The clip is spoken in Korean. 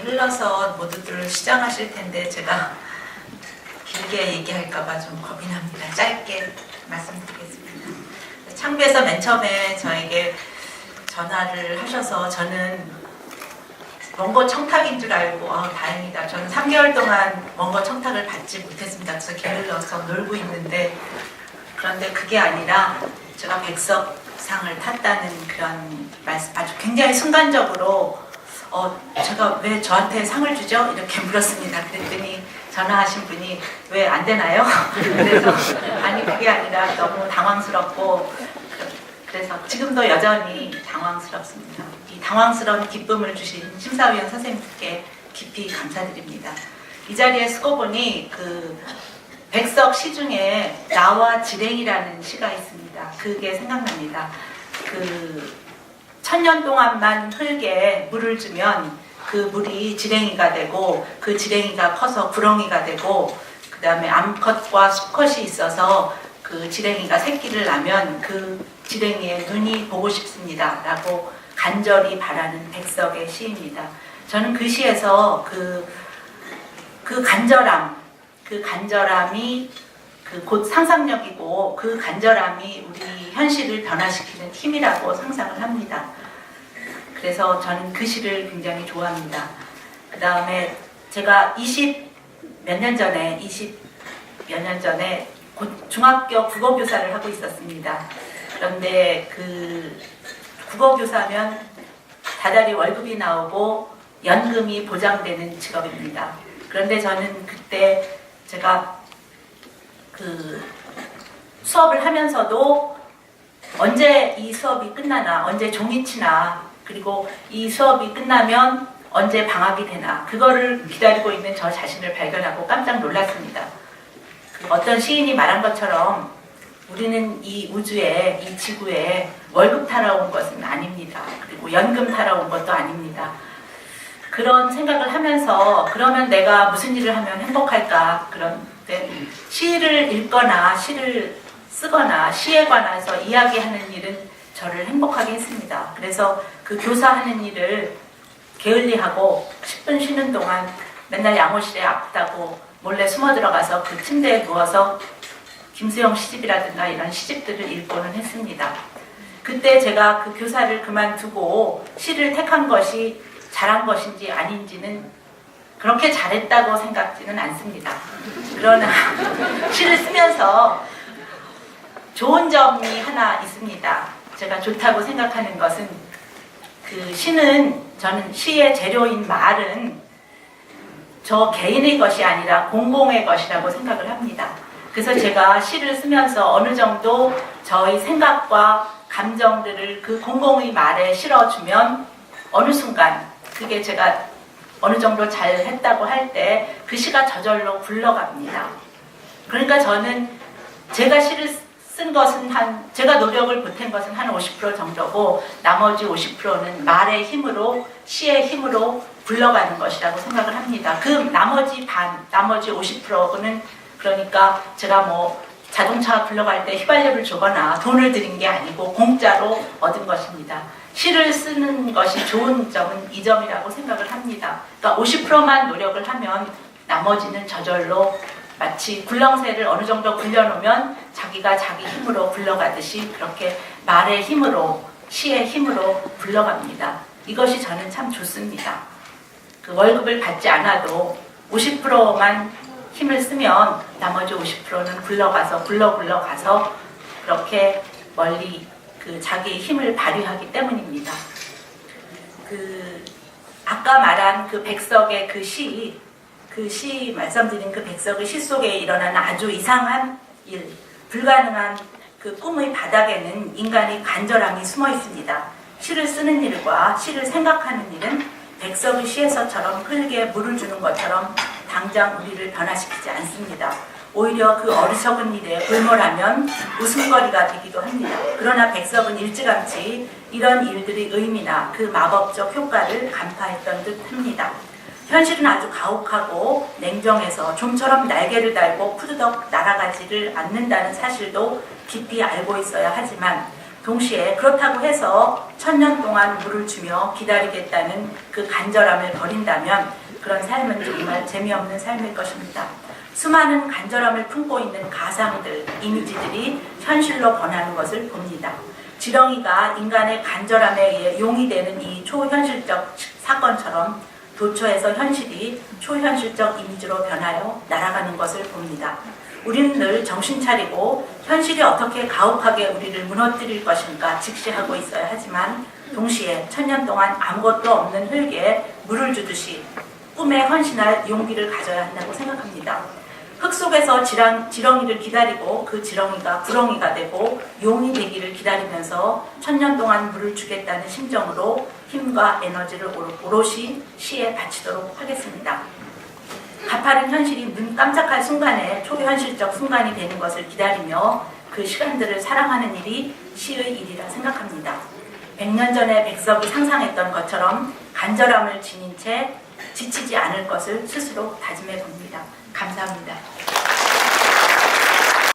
흘러서 모두들 시장하실 텐데 제가 길게 얘기할까봐 좀 겁이 납니다. 짧게 말씀드리겠습니다. 창비에서 맨 처음에 저에게 전화를 하셔서 저는 원고 청탁인 줄 알고 다행이다. 저는 3개월 동안 원고 청탁을 받지 못했습니다. 그래서 게을러서 놀고 있는데 그런데 그게 아니라 제가 백석상을 탔다는 그런 말씀, 아주 굉장히 순간적으로 제가 왜 저한테 상을 주죠? 이렇게 물었습니다. 그랬더니 전화하신 분이 왜 안 되나요? 그래서 아니 그게 아니라 너무 당황스럽고 그래서 지금도 여전히 당황스럽습니다. 이 당황스러운 기쁨을 주신 심사위원 선생님께 깊이 감사드립니다. 이 자리에 쓰고 보니 그 백석 시 중에 나와 지랭이라는 시가 있습니다. 그게 생각납니다. 그 1000년 동안만 흙에 물을 주면 그 물이 지랭이가 되고 그 지랭이가 커서 구렁이가 되고 그 다음에 암컷과 수컷이 있어서 그 지랭이가 새끼를 낳으면 그 지랭이의 눈이 보고 싶습니다 라고 간절히 바라는 백석의 시입니다. 저는 그 시에서 그 간절함이 곧 상상력이고 그 간절함이 우리 현실을 변화시키는 힘이라고 상상을 합니다. 그래서 저는 그 시를 굉장히 좋아합니다. 그 다음에 제가 20 몇 년 전에 중학교 국어교사를 하고 있었습니다. 그런데 그 국어교사면 다달이 월급이 나오고 연금이 보장되는 직업입니다. 그런데 저는 그때 제가 그 수업을 하면서도 언제 이 수업이 끝나나, 언제 종이 치나, 그리고 이 수업이 끝나면 언제 방학이 되나 그거를 기다리고 있는 저 자신을 발견하고 깜짝 놀랐습니다. 어떤 시인이 말한 것처럼 우리는 이 우주에, 이 지구에 월급 타러 온 것은 아닙니다. 그리고 연금 타러 온 것도 아닙니다. 그런 생각을 하면서 그러면 내가 무슨 일을 하면 행복할까? 그런데 시를 읽거나 시를 쓰거나 시에 관해서 이야기하는 일은 저를 행복하게 했습니다. 그래서 그 교사하는 일을 게을리하고 10분 쉬는 동안 맨날 양호실에 아프다고 몰래 숨어 들어가서 그 침대에 누워서 김수영 시집이라든가 이런 시집들을 읽고는 했습니다. 그때 제가 그 교사를 그만두고 시를 택한 것이 잘한 것인지 아닌지는 그렇게 잘했다고 생각지는 않습니다. 그러나 시를 쓰면서 좋은 점이 하나 있습니다. 제가 좋다고 생각하는 것은 그 저는 시의 재료인 말은 저 개인의 것이 아니라 공공의 것이라고 생각을 합니다. 그래서 제가 시를 쓰면서 어느 정도 저의 생각과 감정들을 그 공공의 말에 실어주면 어느 순간 그게 제가 어느 정도 잘 했다고 할 때 그 시가 저절로 굴러갑니다. 그러니까 저는 제가 시를 쓴 것은 제가 노력을 보탠 것은 한 50% 정도고 나머지 50%는 말의 힘으로, 시의 힘으로 굴러가는 것이라고 생각을 합니다. 그 나머지 50%는 그러니까 제가 뭐 자동차 굴러갈 때 휘발유를 주거나 돈을 들인 게 아니고 공짜로 얻은 것입니다. 시를 쓰는 것이 좋은 점은 이 점이라고 생각을 합니다. 그러니까 50%만 노력을 하면 나머지는 저절로 마치 굴렁쇠를 어느 정도 굴려놓으면 자기가 자기 힘으로 굴러가듯이 그렇게 말의 힘으로, 시의 힘으로 굴러갑니다. 이것이 저는 참 좋습니다. 그 월급을 받지 않아도 50%만 힘을 쓰면 나머지 50%는 굴러가서 그렇게 멀리 그 자기의 힘을 발휘하기 때문입니다. 아까 말한 그 백석의 그 시 말씀드린 그 백석의 시 속에 일어나는 아주 이상한 일, 불가능한 그 꿈의 바닥에는 인간의 간절함이 숨어 있습니다. 시를 쓰는 일과 시를 생각하는 일은 백석의 시에서처럼 흙에 물을 주는 것처럼 당장 우리를 변화시키지 않습니다. 오히려 그 어리석은 일에 골몰하면 웃음거리가 되기도 합니다. 그러나 백석은 일찌감치 이런 일들의 의미나 그 마법적 효과를 간파했던 듯 합니다. 현실은 아주 가혹하고 냉정해서 좀처럼 날개를 달고 푸드덕 날아가지를 않는다는 사실도 깊이 알고 있어야 하지만 동시에 그렇다고 해서 1000년 동안 물을 주며 기다리겠다는 그 간절함을 버린다면 그런 삶은 정말 재미없는 삶일 것입니다. 수많은 간절함을 품고 있는 가상들, 이미지들이 현실로 변하는 것을 봅니다. 지렁이가 인간의 간절함에 의해 용이 되는 이 초현실적 사건처럼 도처에서 현실이 초현실적 이미지로 변하여 날아가는 것을 봅니다. 우리는 늘 정신 차리고 현실이 어떻게 가혹하게 우리를 무너뜨릴 것인가 직시하고 있어야 하지만 동시에 1000년 동안 아무것도 없는 흙에 물을 주듯이 꿈에 헌신할 용기를 가져야 한다고 생각합니다. 흙 속에서 지렁이를 기다리고 그 지렁이가 구렁이가 되고 용이 되기를 기다리면서 1000년 동안 물을 주겠다는 심정으로 힘과 에너지를 오롯이 시에 바치도록 하겠습니다. 가파른 현실이 눈 깜짝할 순간에 초현실적 순간이 되는 것을 기다리며 그 시간들을 사랑하는 일이 시의 일이라 생각합니다. 100년 전에 백석이 상상했던 것처럼 간절함을 지닌 채 지치지 않을 것을 스스로 다짐해 봅니다. 감사합니다.